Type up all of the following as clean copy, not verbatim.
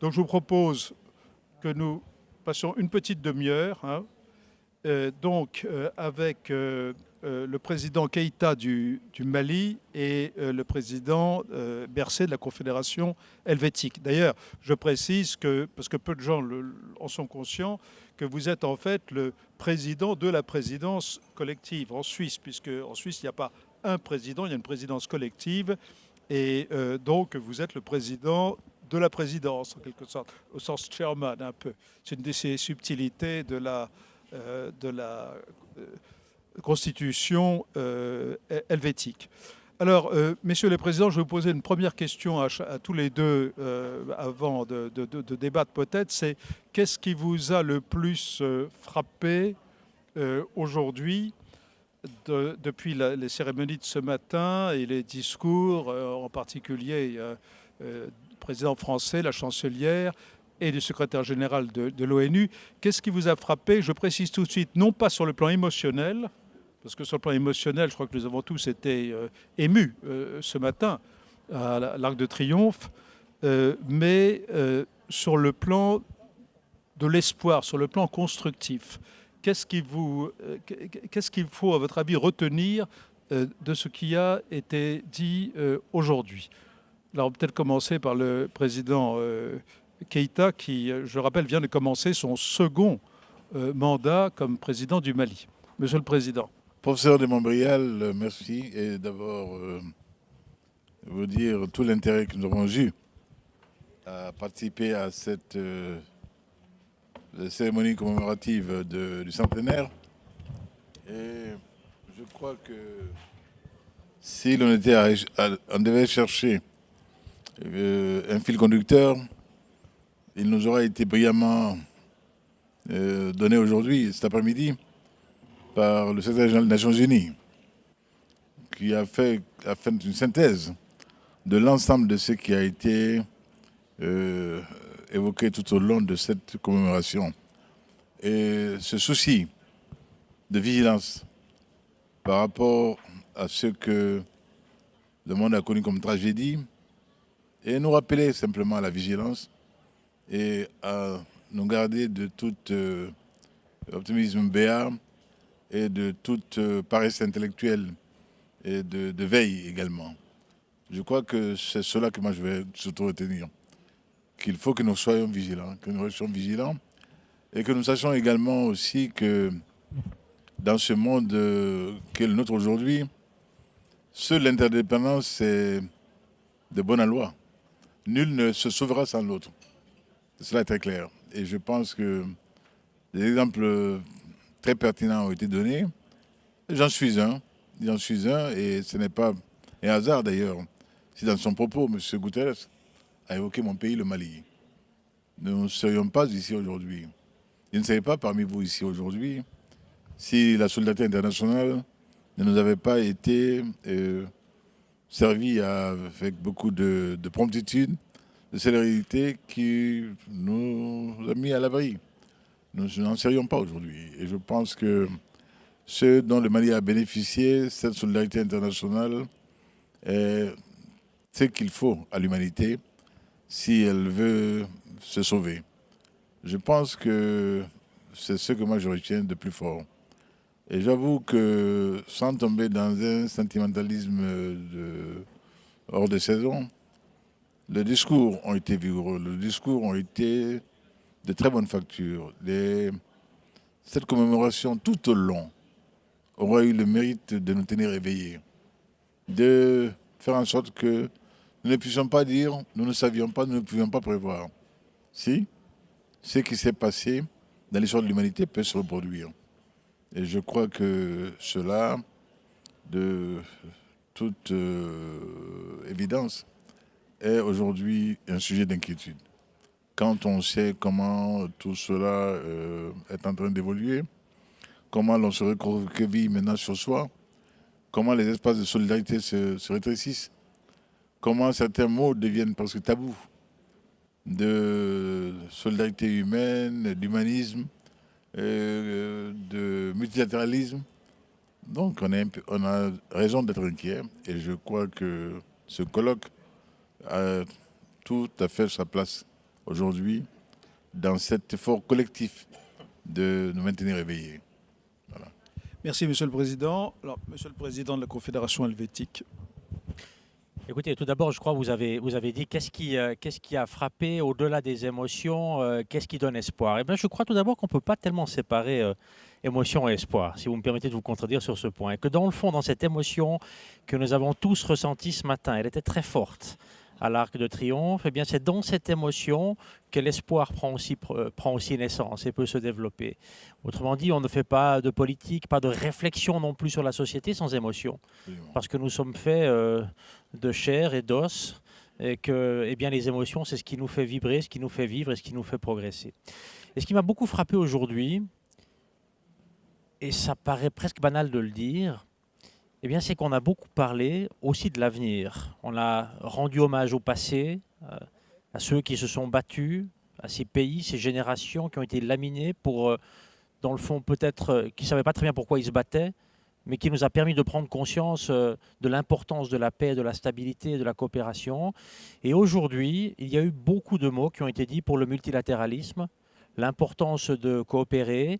Donc je vous propose que nous passions une petite demi-heure, hein, avec le président Keïta du Mali et le président Bercé de la Confédération helvétique. D'ailleurs, je précise que, parce que peu de gens en sont conscients, que vous êtes en fait le président de la présidence collective en Suisse, puisque en Suisse, il n'y a pas un président, il y a une présidence collective, et donc vous êtes le président de la présidence, en quelque sorte, au sens chairman un peu. C'est une de ces subtilités de la constitution helvétique. Alors, messieurs les présidents, je vais vous poser une première question à tous les deux avant de débattre peut-être. C'est qu'est-ce qui vous a le plus frappé aujourd'hui depuis les cérémonies de ce matin et les discours, en particulier du président français, la chancelière et du secrétaire général de l'ONU. Qu'est-ce qui vous a frappé? Je précise tout de suite, non pas sur le plan émotionnel, parce que sur le plan émotionnel, je crois que nous avons tous été émus ce matin à l'Arc de Triomphe, mais sur le plan de l'espoir, sur le plan constructif. Qu'est-ce qu'il faut, à votre avis, retenir de ce qui a été dit aujourd'hui? Alors, on va peut-être commencer par le président Keïta, qui, je rappelle, vient de commencer son second mandat comme président du Mali. Monsieur le Président. Professeur de Montbrial, merci. Et d'abord, vous dire tout l'intérêt que nous avons eu à participer à cette cérémonie commémorative du centenaire. Et je crois que si on devait chercher un fil conducteur, il nous aura été brillamment donné aujourd'hui, cet après-midi, par le secrétaire général des Nations Unies, qui a fait une synthèse de l'ensemble de ce qui a été évoqué tout au long de cette commémoration. Et ce souci de vigilance par rapport à ce que le monde a connu comme tragédie, et nous rappeler simplement à la vigilance et à nous garder de tout optimisme béat et de toute paresse intellectuelle et de veille également. Je crois que c'est cela que moi je vais surtout retenir, qu'il faut que nous soyons vigilants, que nous restions vigilants et que nous sachions également aussi que dans ce monde qui est le nôtre aujourd'hui, seule l'interdépendance est de bonne loi. Nul ne se sauvera sans l'autre. Cela est très clair. Et je pense que des exemples très pertinents ont été donnés. J'en suis un, et ce n'est pas un hasard d'ailleurs, si dans son propos, M. Guterres a évoqué mon pays, le Mali. Nous ne serions pas ici aujourd'hui. Je ne serais pas parmi vous ici aujourd'hui si la solidarité internationale ne nous avait pas été servie avec beaucoup de promptitude, de célérité qui nous a mis à l'abri. Nous n'en serions pas aujourd'hui. Et je pense que ce dont le Mali a bénéficié, cette solidarité internationale, est ce qu'il faut à l'humanité si elle veut se sauver. Je pense que c'est ce que moi je retiens de plus fort. Et j'avoue que sans tomber dans un sentimentalisme hors de saison, les discours ont été vigoureux, les discours ont été de très bonne facture. Cette commémoration tout au long aura eu le mérite de nous tenir éveillés, de faire en sorte que nous ne puissions pas dire, nous ne savions pas, nous ne pouvions pas prévoir. Si ce qui s'est passé dans l'histoire de l'humanité peut se reproduire. Et je crois que cela, de toute évidence, est aujourd'hui un sujet d'inquiétude. Quand on sait comment tout cela est en train d'évoluer, comment l'on se recroqueville maintenant sur soi, comment les espaces de solidarité se rétrécissent, comment certains mots deviennent presque tabous, de solidarité humaine, d'humanisme, de multilatéralisme. Donc on a raison d'être inquiet et je crois que ce colloque a tout à fait sa place aujourd'hui dans cet effort collectif de nous maintenir éveillés. Voilà. Merci, Monsieur le Président. Alors, Monsieur le Président de la Confédération helvétique. Écoutez, tout d'abord, je crois que vous avez dit qu'est-ce qui a frappé au-delà des émotions, qu'est-ce qui donne espoir. Eh bien, je crois tout d'abord qu'on ne peut pas tellement séparer émotion et espoir, si vous me permettez de vous contredire sur ce point. Et que dans le fond, dans cette émotion que nous avons tous ressentie ce matin, elle était très forte à l'Arc de Triomphe, eh bien, c'est dans cette émotion que l'espoir prend aussi naissance et peut se développer. Autrement dit, on ne fait pas de politique, pas de réflexion non plus sur la société sans émotion. Parce que nous sommes faits de chair et d'os, et que eh bien, les émotions, c'est ce qui nous fait vibrer, ce qui nous fait vivre et ce qui nous fait progresser. Et ce qui m'a beaucoup frappé aujourd'hui, et ça paraît presque banal de le dire, eh bien, c'est qu'on a beaucoup parlé aussi de l'avenir. On a rendu hommage au passé, à ceux qui se sont battus, à ces pays, ces générations qui ont été laminés pour, dans le fond, peut-être, qui ne savaient pas très bien pourquoi ils se battaient, mais qui nous a permis de prendre conscience de l'importance de la paix, de la stabilité et de la coopération. Et aujourd'hui, il y a eu beaucoup de mots qui ont été dits pour le multilatéralisme, l'importance de coopérer,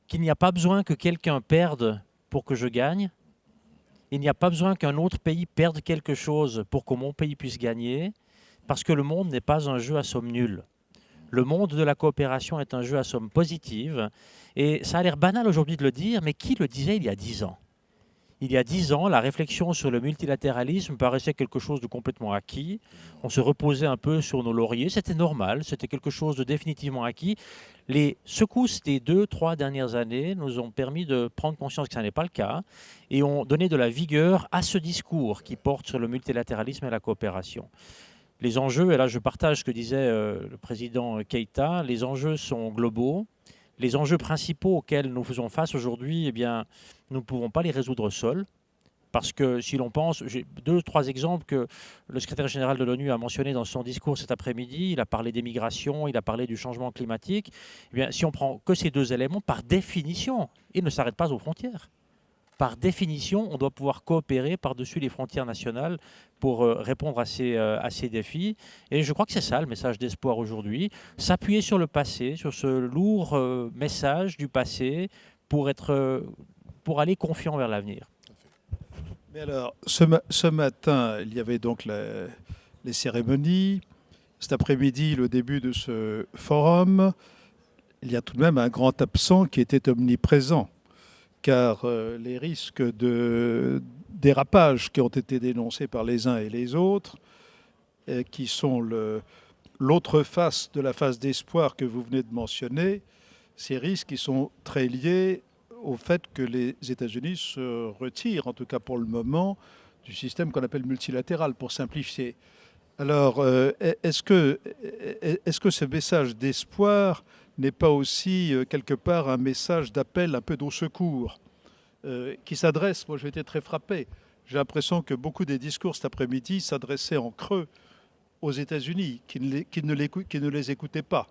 qu'il n'y a pas besoin que quelqu'un perde pour que je gagne. Il n'y a pas besoin qu'un autre pays perde quelque chose pour que mon pays puisse gagner, parce que le monde n'est pas un jeu à somme nulle. Le monde de la coopération est un jeu à somme positive. Et ça a l'air banal aujourd'hui de le dire, mais qui le disait il y a 10 ans ? Il y a 10 ans, la réflexion sur le multilatéralisme paraissait quelque chose de complètement acquis. On se reposait un peu sur nos lauriers. C'était normal, c'était quelque chose de définitivement acquis. Les secousses des 2-3 dernières années nous ont permis de prendre conscience que ce n'est pas le cas et ont donné de la vigueur à ce discours qui porte sur le multilatéralisme et la coopération. Les enjeux, et là je partage ce que disait le président Keïta, les enjeux sont globaux. Les enjeux principaux auxquels nous faisons face aujourd'hui, eh bien, nous ne pouvons pas les résoudre seuls. Parce que si l'on pense, j'ai 2-3 exemples que le secrétaire général de l'ONU a mentionné dans son discours cet après-midi. Il a parlé des migrations, il a parlé du changement climatique. Eh bien, si on prend que ces 2 éléments, par définition, ils ne s'arrêtent pas aux frontières. Par définition, on doit pouvoir coopérer par-dessus les frontières nationales pour répondre à ces défis. Et je crois que c'est ça le message d'espoir aujourd'hui, s'appuyer sur le passé, sur ce lourd message du passé pour aller confiant vers l'avenir. Mais alors, ce matin, il y avait donc les cérémonies. Cet après-midi, le début de ce forum. Il y a tout de même un grand absent qui était omniprésent, car les risques de dérapage qui ont été dénoncés par les uns et les autres, qui sont l'autre face de la face d'espoir que vous venez de mentionner, ces risques qui sont très liés au fait que les États-Unis se retirent, en tout cas pour le moment, du système qu'on appelle multilatéral, pour simplifier. Alors, est-ce que ce message d'espoir n'est pas aussi, quelque part, un message d'appel un peu d'au secours qui s'adresse, moi j'ai été très frappé, j'ai l'impression que beaucoup des discours cet après-midi s'adressaient en creux aux États-Unis, qui ne les écoutaient pas.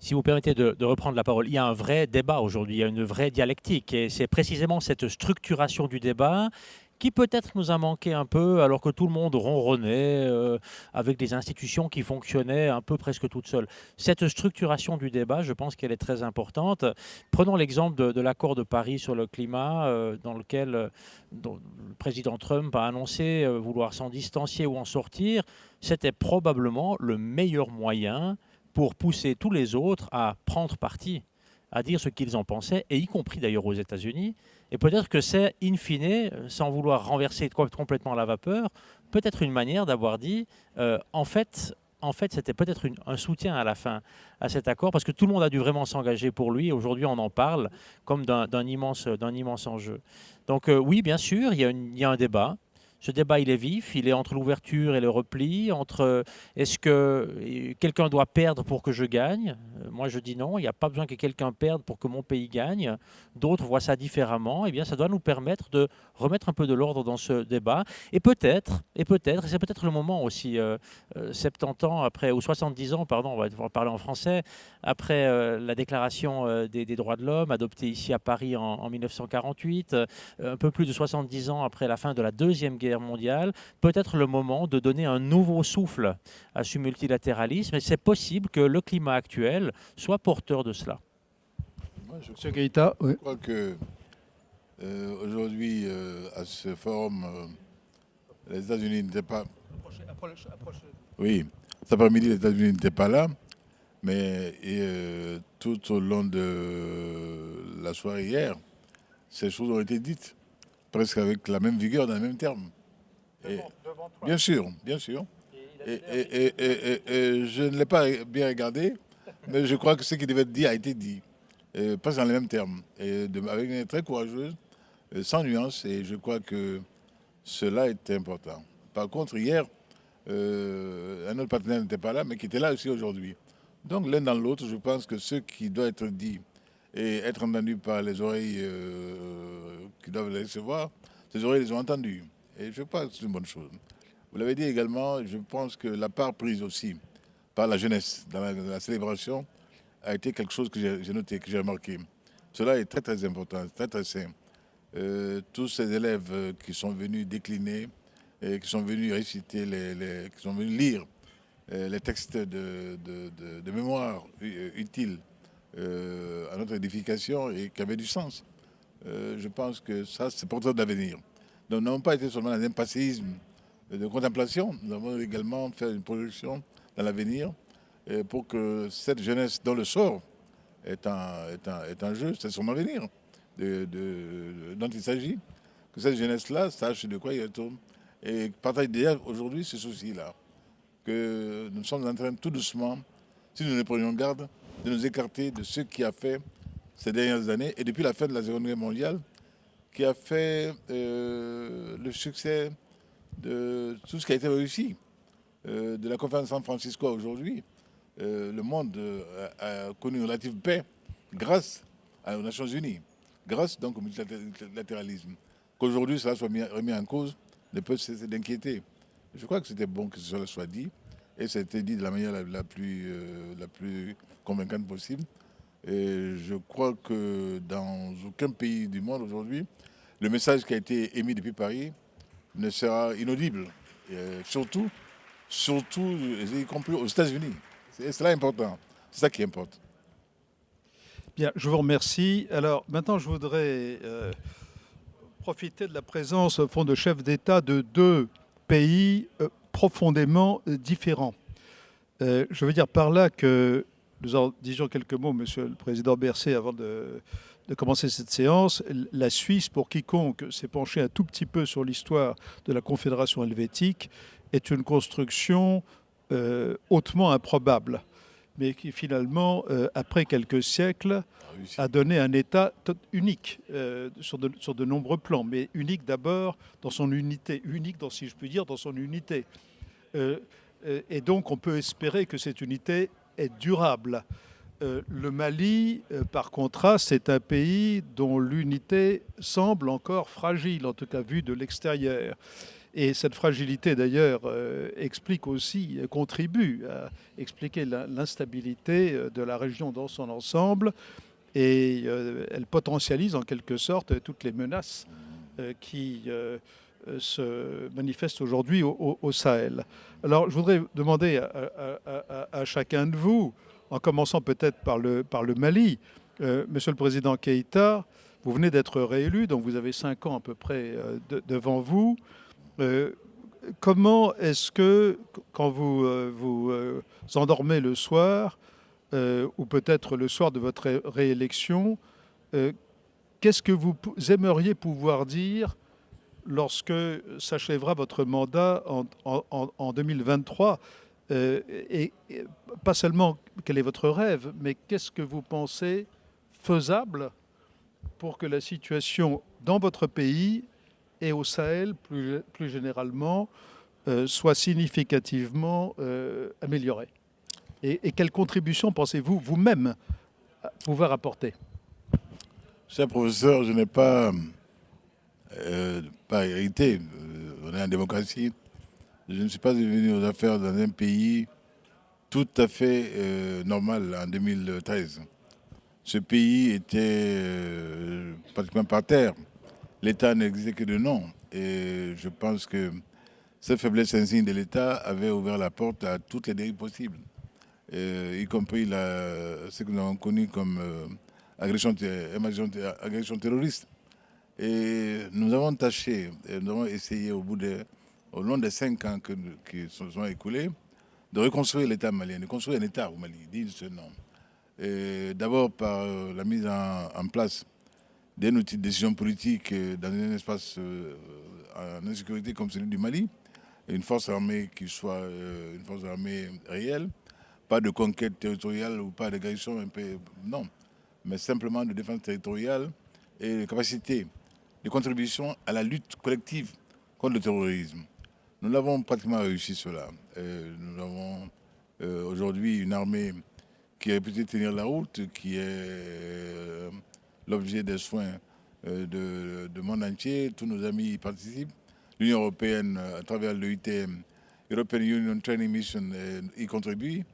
Si vous permettez de reprendre la parole, il y a un vrai débat aujourd'hui, il y a une vraie dialectique, et c'est précisément cette structuration du débat qui peut-être nous a manqué un peu, alors que tout le monde ronronnait avec des institutions qui fonctionnaient un peu presque toutes seules. Cette structuration du débat, je pense qu'elle est très importante. Prenons l'exemple de l'accord de Paris sur le climat, dans lequel le président Trump a annoncé vouloir s'en distancier ou en sortir. C'était probablement le meilleur moyen pour pousser tous les autres à prendre parti, à dire ce qu'ils en pensaient, et y compris d'ailleurs aux États-Unis. Et peut-être que c'est, in fine, sans vouloir renverser complètement la vapeur, peut-être une manière d'avoir dit, en fait, c'était peut-être un soutien à la fin à cet accord, parce que tout le monde a dû vraiment s'engager pour lui, et aujourd'hui on en parle comme d'un immense enjeu. Donc oui, bien sûr, il y a un débat. Ce débat, il est vif, il est entre l'ouverture et le repli, entre est-ce que quelqu'un doit perdre pour que je gagne ? Moi, je dis non, il n'y a pas besoin que quelqu'un perde pour que mon pays gagne. D'autres voient ça différemment. Eh bien, ça doit nous permettre de remettre un peu de l'ordre dans ce débat. Et peut-être, c'est peut-être le moment aussi, 70 ans après, ou 70 ans, pardon, on va parler en français, après la déclaration des droits de l'homme, adoptée ici à Paris en 1948, un peu plus de 70 ans après la fin de la Deuxième Guerre Guerre mondiale, peut-être le moment de donner un nouveau souffle à ce multilatéralisme. Et c'est possible que le climat actuel soit porteur de cela. Moi, je Monsieur Keïta, oui. crois que aujourd'hui, à ce forum, les États-Unis n'étaient pas. Oui, cet après-midi, les États-Unis n'étaient pas là, mais tout au long de la soirée hier, ces choses ont été dites, presque avec la même vigueur, dans les mêmes termes. Et, bien sûr, bien sûr. Et je ne l'ai pas bien regardé, mais je crois que ce qui devait être dit a été dit, pas dans les mêmes termes, avec une très courageuse, sans nuance, et je crois que cela est important. Par contre, hier, un autre partenaire n'était pas là, mais qui était là aussi aujourd'hui. Donc l'un dans l'autre, je pense que ce qui doit être dit et être entendu par les oreilles qui doivent les recevoir, ces oreilles les ont entendues. Et je pense que c'est une bonne chose. Vous l'avez dit également, je pense que la part prise aussi par la jeunesse dans la célébration a été quelque chose que j'ai noté, que j'ai remarqué. Cela est très très important, très très sain. Tous ces élèves qui sont venus décliner, et qui sont venus réciter, qui sont venus lire les textes de mémoire utiles à notre édification et qui avaient du sens. Je pense que ça, c'est porteur d'avenir. Donc, nous n'avons pas été seulement dans un passéisme de contemplation, nous avons également fait une projection dans l'avenir pour que cette jeunesse dont le sort est un jeu, c'est son avenir dont il s'agit, que cette jeunesse-là sache de quoi il retourne et partage déjà aujourd'hui ce souci-là, que nous sommes en train tout doucement, si nous ne prenions garde, de nous écarter de ce qui a fait ces dernières années et depuis la fin de la Seconde Guerre mondiale, qui a fait le succès de tout ce qui a été réussi, de la conférence de San Francisco aujourd'hui. Le monde a connu une relative paix grâce aux Nations Unies, grâce donc au multilatéralisme. Qu'aujourd'hui cela soit remis en cause ne peut cesser d'inquiéter. Je crois que c'était bon que cela soit dit, et ça a été dit de la manière la plus convaincante possible. Et je crois que dans aucun pays du monde aujourd'hui, le message qui a été émis depuis Paris ne sera inaudible. Surtout, y compris aux États-Unis. C'est cela important. C'est ça qui importe. Bien, je vous remercie. Alors maintenant, je voudrais profiter de la présence au fond de chefs d'État de deux pays profondément différents. Je veux dire par là que nous en disions quelques mots, Monsieur le Président Berset, avant de commencer cette séance. La Suisse, pour quiconque s'est penché un tout petit peu sur l'histoire de la Confédération helvétique, est une construction hautement improbable, mais qui finalement, après quelques siècles, a donné un État unique sur de nombreux plans, mais unique d'abord dans son unité, unique, si je puis dire, dans son unité. Et donc on peut espérer que cette unité est durable. Le Mali, par contraste, c'est un pays dont l'unité semble encore fragile, en tout cas vue de l'extérieur. Et cette fragilité, d'ailleurs, explique aussi, contribue à expliquer l'instabilité de la région dans son ensemble. Et elle potentialise en quelque sorte toutes les menaces qui se manifestent aujourd'hui au Sahel. Alors, je voudrais demander à chacun de vous, en commençant peut-être par le Mali, Monsieur le Président Keïta, vous venez d'être réélu, donc vous avez 5 ans à peu près devant vous. Comment est-ce que, quand vous vous endormez le soir, ou peut-être le soir de votre réélection, qu'est-ce que vous aimeriez pouvoir dire lorsque s'achèvera votre mandat en 2023 et pas seulement quel est votre rêve, mais qu'est-ce que vous pensez faisable pour que la situation dans votre pays et au Sahel, plus généralement, soit significativement améliorée? Et quelle contribution pensez-vous vous-même pouvoir apporter? Cher professeur, je n'ai pas hérité. On est en démocratie. Je ne suis pas devenu aux affaires dans un pays tout à fait normal en 2013. Ce pays était pratiquement par terre. l'État n'existait que de nom. Et je pense que cette faiblesse insigne de l'État avait ouvert la porte à toutes les dérives possibles, y compris ce que nous avons connu comme agression terroriste. Et nous avons tâché, nous avons essayé au long des 5 ans qui se sont écoulés, de reconstruire l'État malien, de construire un État au Mali, digne de ce nom. D'abord par la mise en place d'un outil de décision politique dans un espace en insécurité comme celui du Mali, une force armée qui soit une force armée réelle, pas de conquête territoriale ou pas d'agression, non, mais simplement de défense territoriale et de capacité de contribution à la lutte collective contre le terrorisme. Nous l'avons pratiquement réussi cela. Nous avons aujourd'hui une armée qui est réputée tenir la route, qui est l'objet des soins de monde entier. Tous nos amis y participent. L'Union européenne, à travers l'EUTM, European Union Training Mission, y contribue.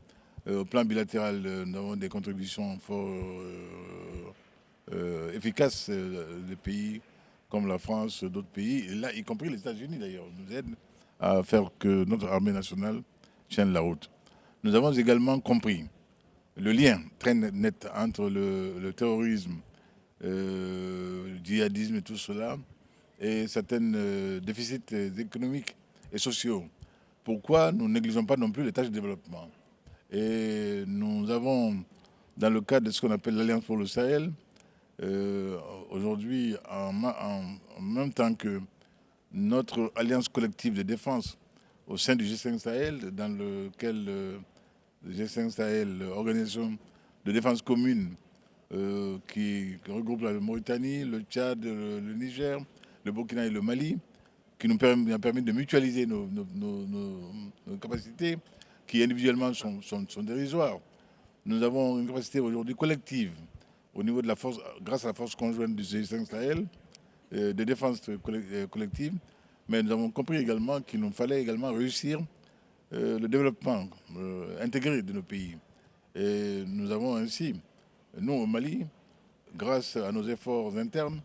Au plan bilatéral, nous avons des contributions fort efficaces de pays comme la France, d'autres pays, et là, y compris les États-Unis d'ailleurs, nous aident à faire que notre armée nationale tienne la route. Nous avons également compris le lien très net entre le terrorisme, le djihadisme et tout cela, et certains déficits économiques et sociaux. Pourquoi nous négligeons pas non plus les tâches de développement? Et nous avons, dans le cadre de ce qu'on appelle l'Alliance pour le Sahel, aujourd'hui, en même temps que notre alliance collective de défense au sein du G5 Sahel, dans lequel le G5 Sahel, organisation de défense commune qui regroupe la Mauritanie, le Tchad, le Niger, le Burkina et le Mali, qui nous a permis de mutualiser nos capacités, qui individuellement sont dérisoires. Nous avons une capacité aujourd'hui collective au niveau de la force, grâce à la force conjointe du G5 Sahel, de défense collective, mais nous avons compris également qu'il nous fallait également réussir le développement intégré de nos pays. Et nous avons ainsi, nous au Mali, grâce à nos efforts internes,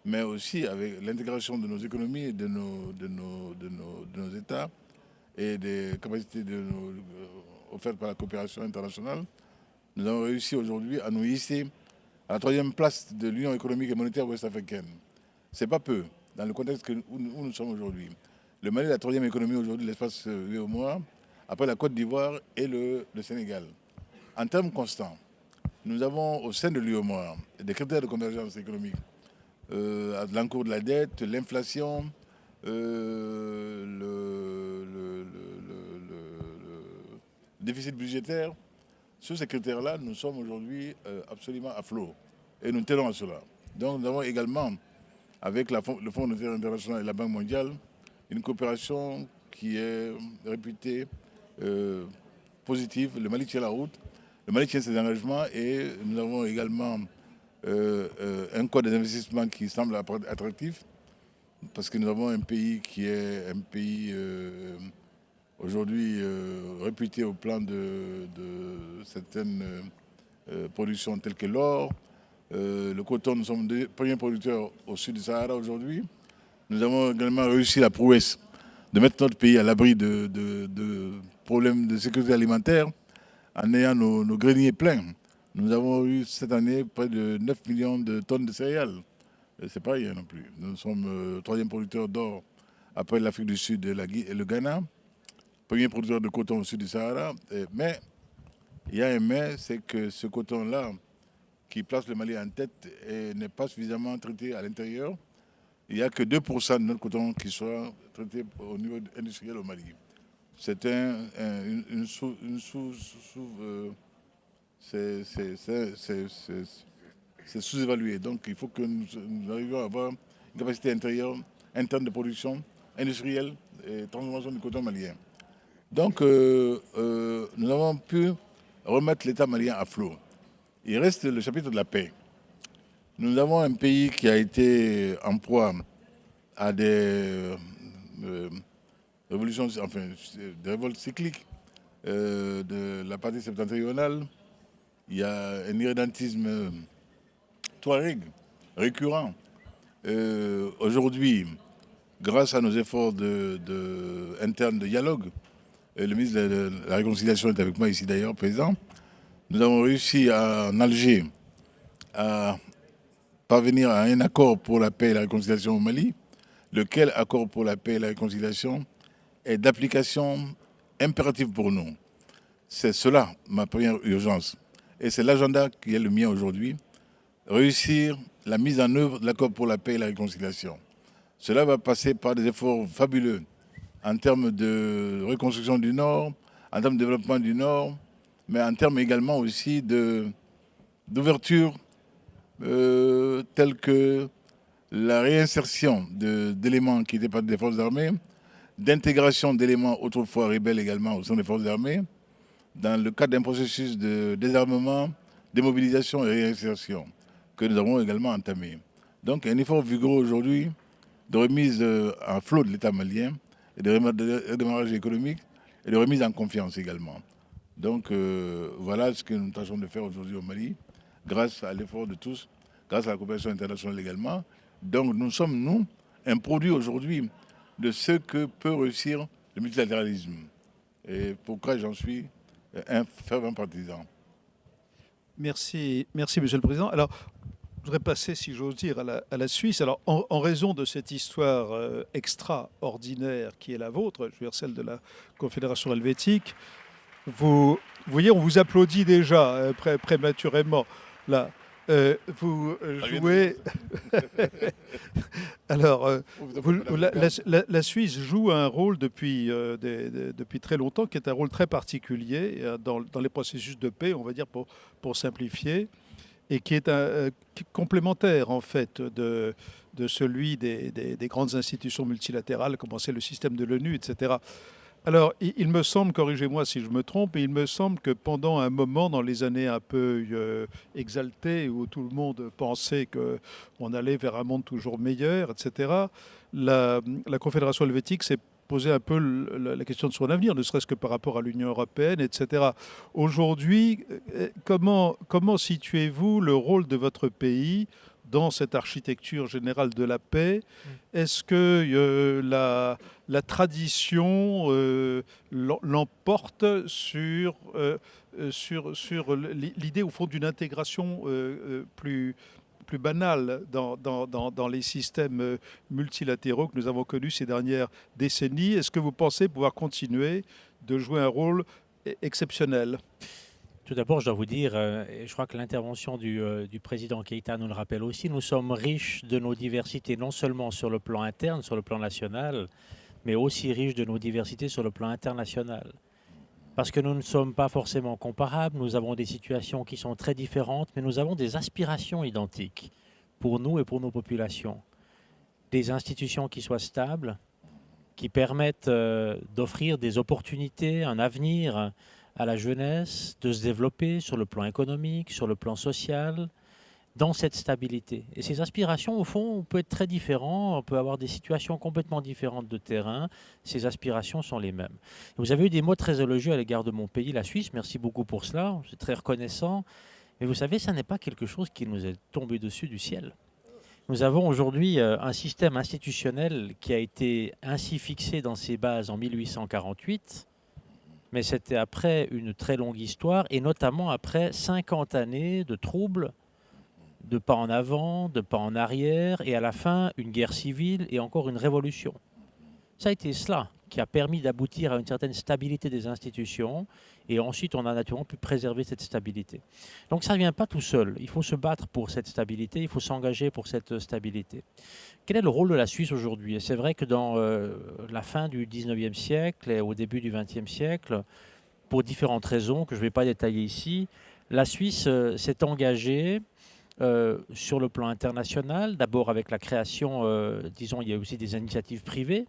mais aussi avec l'intégration de nos économies et de nos États et des capacités offertes par la coopération internationale, nous avons réussi aujourd'hui à nous hisser à la 3e place de l'Union économique et monétaire ouest-africaine. C'est pas peu, dans le contexte où nous sommes aujourd'hui. Le Mali est la 3e économie aujourd'hui de l'espace UEMOA, après la Côte d'Ivoire et le Sénégal. En termes constants, nous avons au sein de l'UEMOA des critères de convergence économique. L'encours de la dette, l'inflation, le déficit budgétaire. Sur ces critères-là, nous sommes aujourd'hui absolument à flot et nous tenons à cela. Donc nous avons également, avec le Fonds monétaire international et la Banque mondiale, une coopération qui est réputée positive. Le Mali tient la route, le Mali tient ses engagements et nous avons également un code des investissements qui semble attractif parce que nous avons un pays qui est un pays aujourd'hui réputé au plan de certaines productions telles que l'or. Le coton, nous sommes les premiers producteurs au sud du Sahara aujourd'hui. Nous avons également réussi la prouesse de mettre notre pays à l'abri de problèmes de sécurité alimentaire en ayant nos greniers pleins. Nous avons eu cette année près de 9 millions de tonnes de céréales. Ce n'est pas rien non plus. Nous sommes 3e producteur d'or après l'Afrique du Sud et le Ghana. Premier producteur de coton au sud du Sahara. Mais il y a un mais, c'est que ce coton-là, qui place le Mali en tête, n'est pas suffisamment traité à l'intérieur. Il n'y a que 2% de notre coton qui soit traité au niveau industriel au Mali. C'est c'est sous-évalué. Donc il faut que nous arrivions à avoir une capacité interne de production industrielle et transformation du coton malien. Donc nous avons pu remettre l'État malien à flot. Il reste le chapitre de la paix. Nous avons un pays qui a été en proie à des révolutions, enfin des révoltes cycliques de la partie septentrionale. Il y a un irrédentisme touareg récurrent Aujourd'hui, grâce à nos efforts internes de dialogue, et le ministre de la Réconciliation est avec moi ici d'ailleurs, présent, nous avons réussi en Alger à parvenir à un accord pour la paix et la réconciliation au Mali, lequel accord pour la paix et la réconciliation est d'application impérative pour nous. C'est cela ma première urgence. Et c'est l'agenda qui est le mien aujourd'hui, réussir la mise en œuvre de l'accord pour la paix et la réconciliation. Cela va passer par des efforts fabuleux en termes de reconstruction du Nord, en termes de développement du Nord, mais en termes également aussi d'ouverture telle que la réinsertion d'éléments qui étaient pas des forces armées, d'intégration d'éléments autrefois rebelles également au sein des forces armées, dans le cadre d'un processus de désarmement, démobilisation et réinsertion que nous avons également entamé. Donc un effort vigoureux aujourd'hui de remise en flot de l'État malien et de redémarrage économique et de remise en confiance également. Donc voilà ce que nous tâchons de faire aujourd'hui au Mali, grâce à l'effort de tous, grâce à la coopération internationale également. Donc nous sommes, nous, un produit aujourd'hui de ce que peut réussir le multilatéralisme. Et pourquoi j'en suis un fervent partisan. Merci, Monsieur le Président. Alors, je voudrais passer, si j'ose dire, à la Suisse. Alors, en raison de cette histoire extraordinaire qui est la vôtre, je veux dire celle de la Confédération helvétique, vous voyez, on vous applaudit déjà prématurément. Là, vous jouez. Alors, la Suisse joue un rôle depuis très longtemps, qui est un rôle très particulier dans les processus de paix, on va dire pour simplifier, et qui est complémentaire en fait de celui des grandes institutions multilatérales, comme c'est le système de l'ONU, etc. Alors, il me semble, corrigez-moi si je me trompe, il me semble que pendant un moment, dans les années un peu exaltées, où tout le monde pensait qu'on allait vers un monde toujours meilleur, etc., la Confédération helvétique s'est posé un peu la question de son avenir, ne serait-ce que par rapport à l'Union européenne, etc. Aujourd'hui, comment situez-vous le rôle de votre pays dans cette architecture générale de la paix? Est-ce que la tradition l'emporte sur l'idée, au fond, d'une intégration plus banale dans les systèmes multilatéraux que nous avons connus ces dernières décennies? Est-ce que vous pensez pouvoir continuer de jouer un rôle exceptionnel? Tout d'abord, je dois vous dire, et je crois que l'intervention du président Keïta nous le rappelle aussi, nous sommes riches de nos diversités, non seulement sur le plan interne, sur le plan national, mais aussi riches de nos diversités sur le plan international. Parce que nous ne sommes pas forcément comparables, nous avons des situations qui sont très différentes, mais nous avons des aspirations identiques pour nous et pour nos populations. Des institutions qui soient stables, qui permettent d'offrir des opportunités, un avenir à la jeunesse, de se développer sur le plan économique, sur le plan social, dans cette stabilité. Et ces aspirations, au fond, on peut être très différents, on peut avoir des situations complètement différentes de terrain, ces aspirations sont les mêmes. Vous avez eu des mots très élogieux à l'égard de mon pays, la Suisse, merci beaucoup pour cela, je suis très reconnaissant. Mais vous savez, ça n'est pas quelque chose qui nous est tombé dessus du ciel. Nous avons aujourd'hui un système institutionnel qui a été ainsi fixé dans ses bases en 1848, mais c'était après une très longue histoire, et notamment après 50 années de troubles, de pas en avant, de pas en arrière, et à la fin, une guerre civile et encore une révolution. Ça a été cela qui a permis d'aboutir à une certaine stabilité des institutions, et ensuite on a naturellement pu préserver cette stabilité. Donc ça ne vient pas tout seul, il faut se battre pour cette stabilité, il faut s'engager pour cette stabilité. Quel est le rôle de la Suisse aujourd'hui? C'est vrai que dans la fin du 19e siècle et au début du 20e siècle, pour différentes raisons que je ne vais pas détailler ici, la Suisse s'est engagée sur le plan international, d'abord avec la création, disons, il y a aussi des initiatives privées.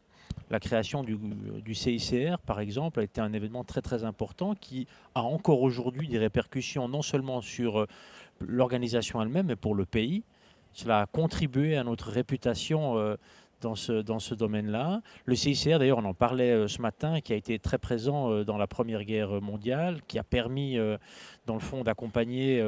La création du CICR, par exemple, a été un événement très très important qui a encore aujourd'hui des répercussions non seulement sur l'organisation elle-même, mais pour le pays. Cela a contribué à notre réputation dans ce domaine-là. Le CICR, d'ailleurs, on en parlait ce matin, qui a été très présent dans la Première Guerre mondiale, qui a permis, dans le fond, d'accompagner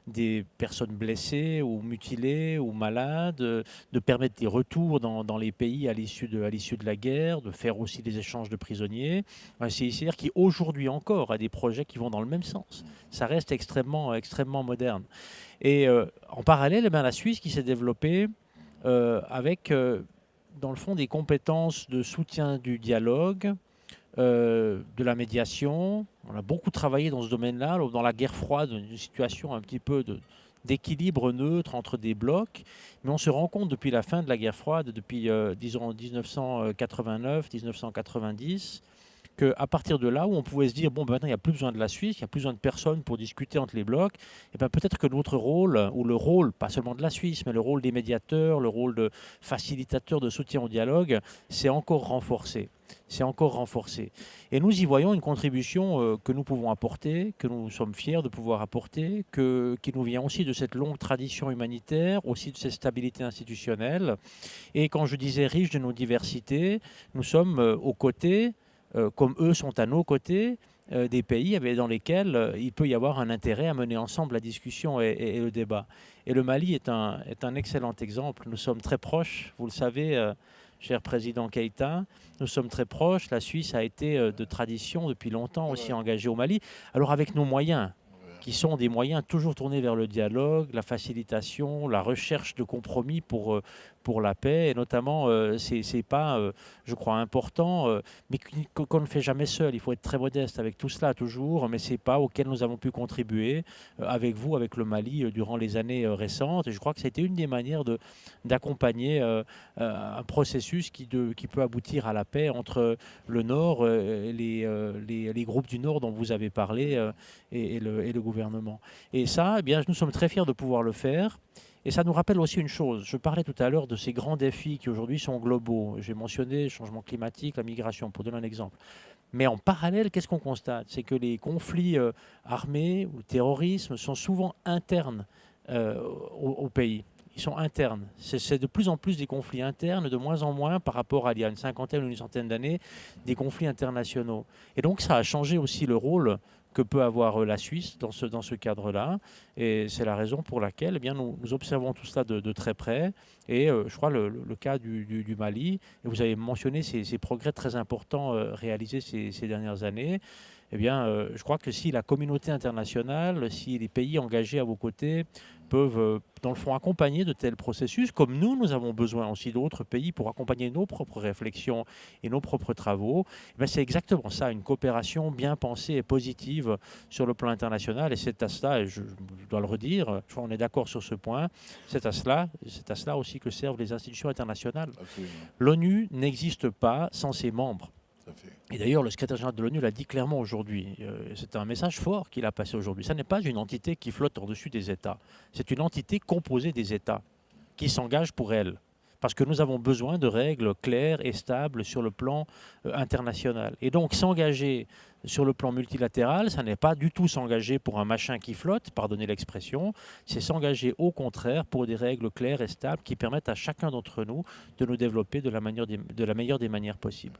des personnes blessées ou mutilées ou malades, de permettre des retours dans les pays à l'issue de la guerre, de faire aussi des échanges de prisonniers. Un CICR qui, aujourd'hui encore, a des projets qui vont dans le même sens. Ça reste extrêmement, extrêmement moderne. Et en parallèle, la Suisse qui s'est développée avec, dans le fond, des compétences de soutien du dialogue, de la médiation. On a beaucoup travaillé dans ce domaine-là, dans la guerre froide, une situation un petit peu d'équilibre neutre entre des blocs. Mais on se rend compte depuis la fin de la guerre froide, depuis, disons, 1989-1990, qu'à partir de là où on pouvait se dire, bon, ben maintenant il n'y a plus besoin de la Suisse, il n'y a plus besoin de personne pour discuter entre les blocs, et ben peut-être que notre rôle, ou le rôle, pas seulement de la Suisse, mais le rôle des médiateurs, le rôle de facilitateur de soutien au dialogue, c'est encore renforcé. C'est encore renforcé. Et nous y voyons une contribution que nous pouvons apporter, que nous sommes fiers de pouvoir apporter, qui nous vient aussi de cette longue tradition humanitaire, aussi de cette stabilité institutionnelle. Et quand je disais riche de nos diversités, nous sommes aux côtés, comme eux sont à nos côtés, des pays dans lesquels il peut y avoir un intérêt à mener ensemble la discussion et le débat. Et le Mali est un excellent exemple. Nous sommes très proches, vous le savez, cher président Keïta, nous sommes très proches. La Suisse a été de tradition depuis longtemps aussi engagée au Mali. Alors avec nos moyens, qui sont des moyens toujours tournés vers le dialogue, la facilitation, la recherche de compromis pour la paix, et notamment, c'est pas, je crois, important, mais qu'on ne fait jamais seul. Il faut être très modeste avec tout cela, toujours, mais c'est pas auquel nous avons pu contribuer avec vous, avec le Mali, durant les années récentes. Et je crois que c'était une des manières d'accompagner un processus qui peut aboutir à la paix entre le Nord, les groupes du Nord dont vous avez parlé, et le gouvernement. Et ça, eh bien, nous sommes très fiers de pouvoir le faire. Et ça nous rappelle aussi une chose. Je parlais tout à l'heure de ces grands défis qui aujourd'hui sont globaux. J'ai mentionné le changement climatique, la migration, pour donner un exemple. Mais en parallèle, qu'est-ce qu'on constate? C'est que les conflits armés ou le terrorisme sont souvent internes au pays. Ils sont internes. C'est de plus en plus des conflits internes, de moins en moins par rapport à il y a une cinquantaine ou une centaine d'années, des conflits internationaux. Et donc ça a changé aussi le rôle que peut avoir la Suisse dans ce cadre-là. Et c'est la raison pour laquelle, eh bien, nous observons tout cela de très près. Et je crois le cas du Mali, et vous avez mentionné ces progrès très importants réalisés ces dernières années. Eh bien, je crois que si la communauté internationale, si les pays engagés à vos côtés peuvent, dans le fond, accompagner de tels processus, comme nous avons besoin aussi d'autres pays pour accompagner nos propres réflexions et nos propres travaux, eh c'est exactement ça, une coopération bien pensée et positive sur le plan international. Et c'est à cela, et je dois le redire, je crois qu'on est d'accord sur ce point, c'est à cela aussi que servent les institutions internationales. L'ONU n'existe pas sans ses membres. Et d'ailleurs, le secrétaire général de l'ONU l'a dit clairement aujourd'hui. C'est un message fort qu'il a passé aujourd'hui. Ça n'est pas une entité qui flotte au-dessus des États. C'est une entité composée des États qui s'engagent pour elle. Parce que nous avons besoin de règles claires et stables sur le plan international. Et donc, s'engager sur le plan multilatéral, ça n'est pas du tout s'engager pour un machin qui flotte, pardonnez l'expression, c'est s'engager au contraire pour des règles claires et stables qui permettent à chacun d'entre nous de nous développer de la meilleure des manières possibles.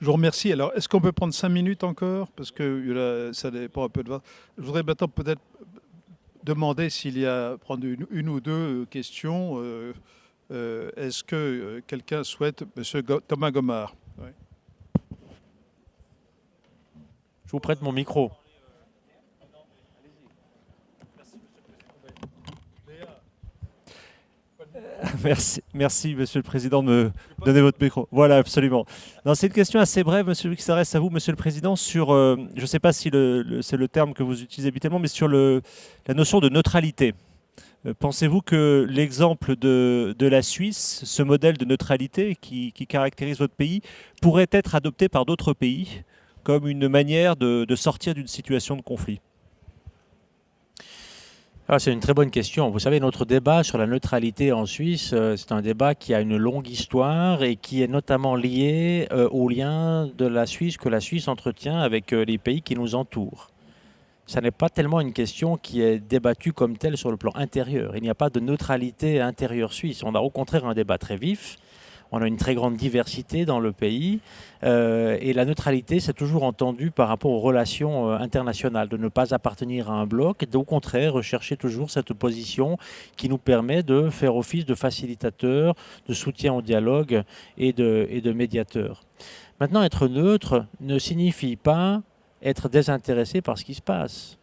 Je vous remercie. Alors, est-ce qu'on peut prendre 5 minutes encore? Parce que ça dépend un peu de votre... Je voudrais maintenant peut-être demander s'il y a... prendre une ou deux questions. Est-ce que quelqu'un souhaite... Monsieur Thomas Gomard. Oui. Je vous prête mon micro. Merci, Monsieur le Président, de me donner votre micro. Voilà, absolument. C'est une question assez brève, Monsieur, qui s'adresse à vous, Monsieur le Président, sur, je ne sais pas si c'est le terme que vous utilisez habituellement, mais sur la notion de neutralité. Pensez-vous que l'exemple de la Suisse, ce modèle de neutralité qui caractérise votre pays, pourrait être adopté par d'autres pays comme une manière de sortir d'une situation de conflit? C'est une très bonne question. Vous savez, notre débat sur la neutralité en Suisse, c'est un débat qui a une longue histoire et qui est notamment lié aux liens de la Suisse que la Suisse entretient avec les pays qui nous entourent. Ça n'est pas tellement une question qui est débattue comme telle sur le plan intérieur. Il n'y a pas de neutralité intérieure suisse. On a au contraire un débat très vif. On a une très grande diversité dans le pays. Et la neutralité, c'est toujours entendu par rapport aux relations internationales, de ne pas appartenir à un bloc, et au contraire, rechercher toujours cette position qui nous permet de faire office de facilitateur, de soutien au dialogue et de médiateur. Maintenant, être neutre ne signifie pas être désintéressé par ce qui se passe.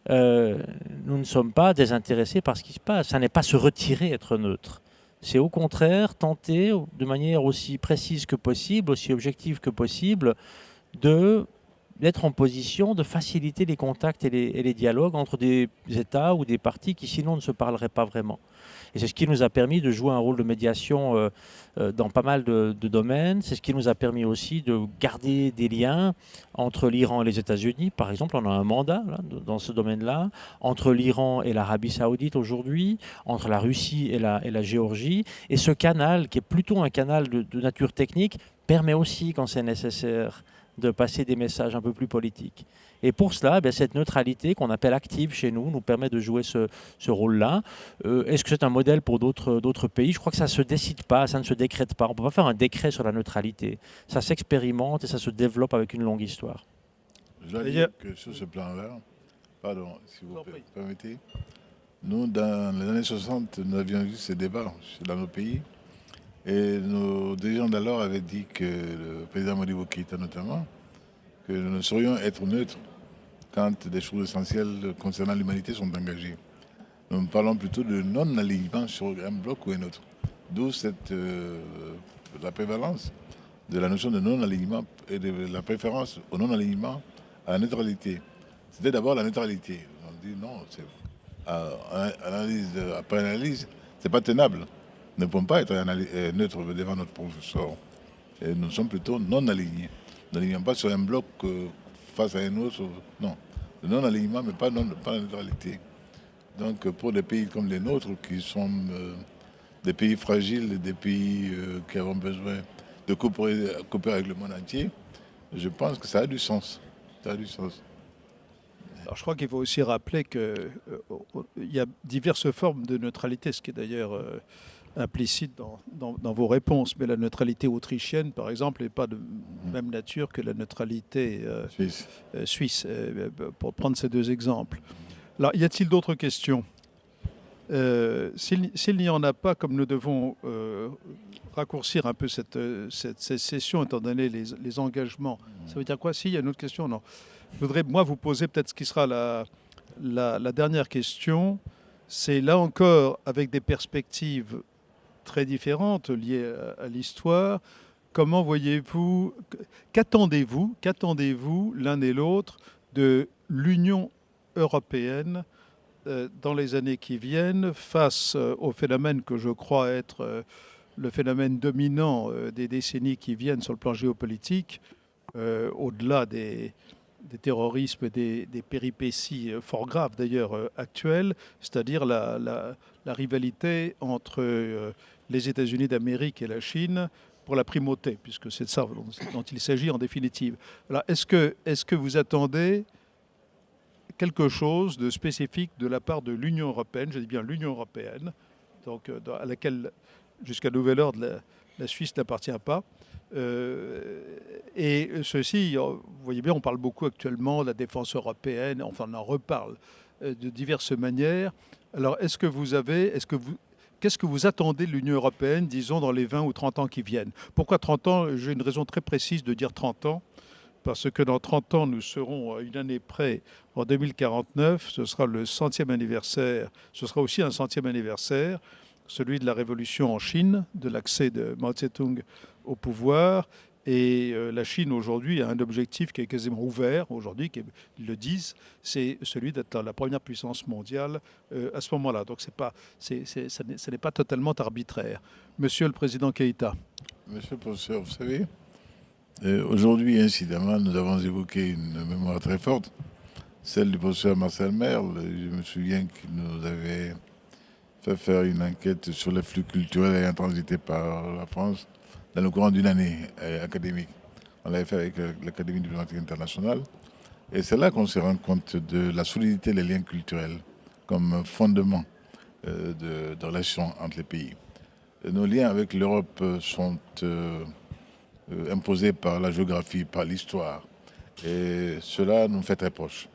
Nous ne sommes pas désintéressés par ce qui se passe. Ça n'est pas se retirer, être neutre. C'est au contraire tenter, de manière aussi précise que possible, aussi objective que possible, d'être en position de faciliter les contacts et les dialogues entre des États ou des partis qui sinon ne se parleraient pas vraiment. Et c'est ce qui nous a permis de jouer un rôle de médiation dans pas mal de domaines. C'est ce qui nous a permis aussi de garder des liens entre l'Iran et les États-Unis. Par exemple, on a un mandat là, dans ce domaine-là, entre l'Iran et l'Arabie saoudite aujourd'hui, entre la Russie et la Géorgie. Et ce canal, qui est plutôt un canal de nature technique, permet aussi, quand c'est nécessaire, de passer des messages un peu plus politiques. Et pour cela, cette neutralité qu'on appelle active chez nous nous permet de jouer ce rôle-là. Est-ce que c'est un modèle pour d'autres pays? Je crois que ça ne se décide pas, ça ne se décrète pas. On ne peut pas faire un décret sur la neutralité. Ça s'expérimente et ça se développe avec une longue histoire. Je dois dire que sur ce plan-là, pardon, si vous permettez, nous, dans les années 60, nous avions eu ces débats dans nos pays. Et nos dirigeants d'alors avaient dit que le président Modibo Keïta notamment, que nous ne saurions être neutres quand des choses essentielles concernant l'humanité sont engagées. Nous parlons plutôt de non-alignement sur un bloc ou un autre. D'où la prévalence de la notion de non-alignement et de la préférence au non-alignement à la neutralité. C'était d'abord la neutralité. On dit non, après analyse, c'est pas tenable. Nous ne pouvons pas être neutres devant notre professeur. Et nous sommes plutôt non-alignés. Nous n'alignons pas sur un bloc face à un autre. Non, le non-alignement, mais pas la neutralité. Donc pour des pays comme les nôtres, qui sont des pays fragiles, des pays qui avons besoin de coopérer avec le monde entier, je pense que ça a du sens. Ça a du sens. Alors, je crois qu'il faut aussi rappeler qu'il y a diverses formes de neutralité, ce qui est d'ailleurs implicite dans vos réponses. Mais la neutralité autrichienne, par exemple, n'est pas de même nature que la neutralité suisse, pour prendre ces deux exemples. Alors, y a-t-il d'autres questions? S'il n'y en a pas, comme nous devons raccourcir un peu cette session, étant donné les engagements, ça veut dire quoi? Si, il y a une autre question? Non. Je voudrais, moi, vous poser peut-être ce qui sera la dernière question. C'est là encore avec des perspectives très différentes liées à l'histoire. Comment voyez-vous, qu'attendez-vous l'un et l'autre de l'Union européenne dans les années qui viennent face au phénomène que je crois être le phénomène dominant des décennies qui viennent sur le plan géopolitique, au-delà des terrorismes et des péripéties fort graves d'ailleurs actuelles, c'est-à-dire la rivalité entre les États-Unis d'Amérique et la Chine pour la primauté, puisque c'est de ça dont il s'agit en définitive. Alors, est-ce que vous attendez quelque chose de spécifique de la part de l'Union européenne, je dis bien l'Union européenne, donc, à laquelle, jusqu'à nouvel ordre, la Suisse n'appartient pas. Et ceci, vous voyez bien, on parle beaucoup actuellement de la défense européenne, enfin on en reparle de diverses manières. Alors qu'est-ce que vous attendez de l'Union européenne, disons, dans les 20 ou 30 ans qui viennent? Pourquoi 30 ans? J'ai une raison très précise de dire 30 ans. Parce que dans 30 ans, nous serons à une année près, en 2049, ce sera le 100e anniversaire, ce sera aussi un 100e anniversaire, celui de la révolution en Chine, de l'accès de Mao Tse-tung au pouvoir. Et la Chine aujourd'hui a un objectif qui est quasiment ouvert aujourd'hui, ils le disent, c'est celui d'être la première puissance mondiale à ce moment-là. Donc ce n'est pas totalement arbitraire. Monsieur le Président Keïta. Monsieur le professeur, vous savez, aujourd'hui, incidemment, nous avons évoqué une mémoire très forte, celle du professeur Marcel Merle. Je me souviens qu'il nous avait fait faire une enquête sur les flux culturels ayant transité par la France dans le courant d'une année académique. On l'avait fait avec l'Académie diplomatique internationale. Et c'est là qu'on se rend compte de la solidité des liens culturels comme fondement de relations entre les pays. nos liens avec l'Europe sont imposés par la géographie, par l'histoire. Et cela nous fait très proches.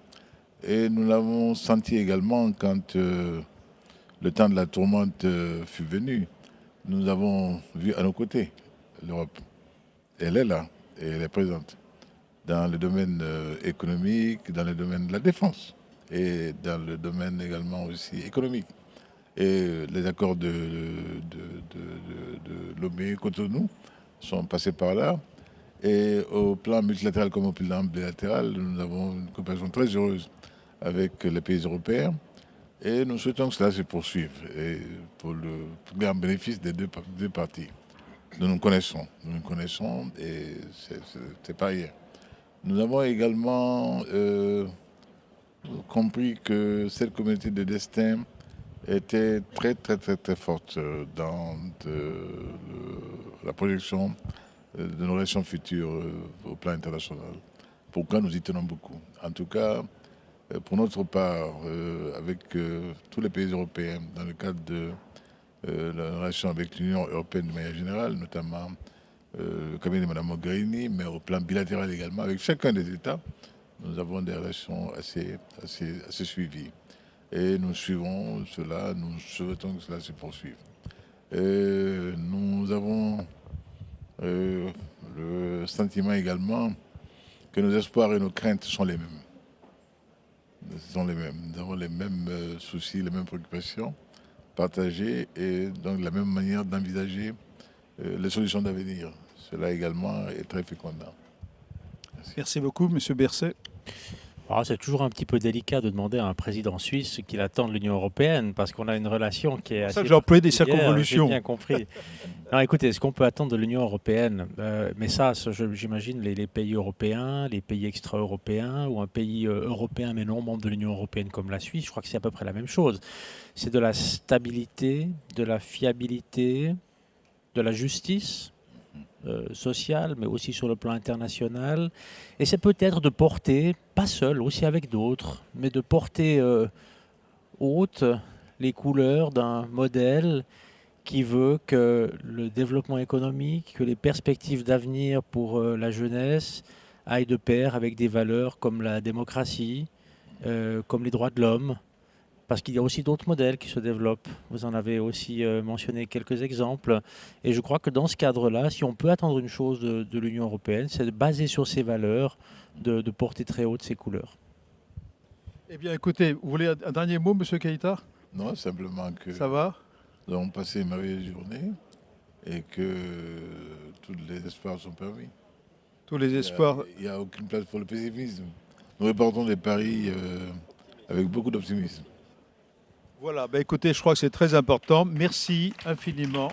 Et nous l'avons senti également quand le temps de la tourmente fut venu. Nous avons vu à nos côtés l'Europe. Elle est là et elle est présente dans le domaine économique, dans le domaine de la défense et dans le domaine également aussi économique. Et les accords de Lomé, Cotonou sont passés par là. Et au plan multilatéral comme au plan bilatéral, nous avons une coopération très heureuse avec les pays européens. Et nous souhaitons que cela se poursuive et pour le grand bénéfice des deux parties. Nous nous connaissons et c'est pas hier. Nous avons également compris que cette communauté de destin était très forte dans la projection de nos relations futures au plan international. Pourquoi nous y tenons beaucoup. En tout cas, pour notre part, avec tous les pays européens, dans le cadre de la relation avec l'Union européenne de manière générale, notamment le cabinet de Mme Mogherini, mais au plan bilatéral également, avec chacun des États, nous avons des relations assez suivies. Et nous suivons cela, nous souhaitons que cela se poursuive. Nous avons le sentiment également que nos espoirs et nos craintes sont les mêmes. Nous avons les mêmes soucis, les mêmes préoccupations partagées et donc la même manière d'envisager les solutions d'avenir. Cela également est très fécondant. Merci beaucoup, M. Berset. C'est toujours un petit peu délicat de demander à un président suisse ce qu'il attend de l'Union européenne, parce qu'on a une relation qui est assez... Ça, j'ai employé des particulière, circonvolutions. J'ai bien compris. Non, écoutez, ce qu'on peut attendre de l'Union européenne, mais ça, j'imagine les pays européens, les pays extra-européens, ou un pays européen mais non membre de l'Union européenne comme la Suisse, je crois que c'est à peu près la même chose. C'est de la stabilité, de la fiabilité, de la justice sociale, mais aussi sur le plan international. Et c'est peut-être de porter, pas seul, aussi avec d'autres, mais de porter haute les couleurs d'un modèle qui veut que le développement économique, que les perspectives d'avenir pour la jeunesse aillent de pair avec des valeurs comme la démocratie, comme les droits de l'homme, parce qu'il y a aussi d'autres modèles qui se développent. Vous en avez aussi mentionné quelques exemples. Et je crois que dans ce cadre-là, si on peut attendre une chose de l'Union européenne, c'est de baser sur ces valeurs, de porter très haut ces couleurs. Eh bien, écoutez, vous voulez un dernier mot, M. Keïta? Non, simplement que Ça va? nous avons passé une merveilleuse journée et que tous les espoirs sont permis. Tous les espoirs. Il n'y a aucune place pour le pessimisme. Nous reportons des paris avec beaucoup d'optimisme. Voilà, écoutez, je crois que c'est très important. Merci infiniment.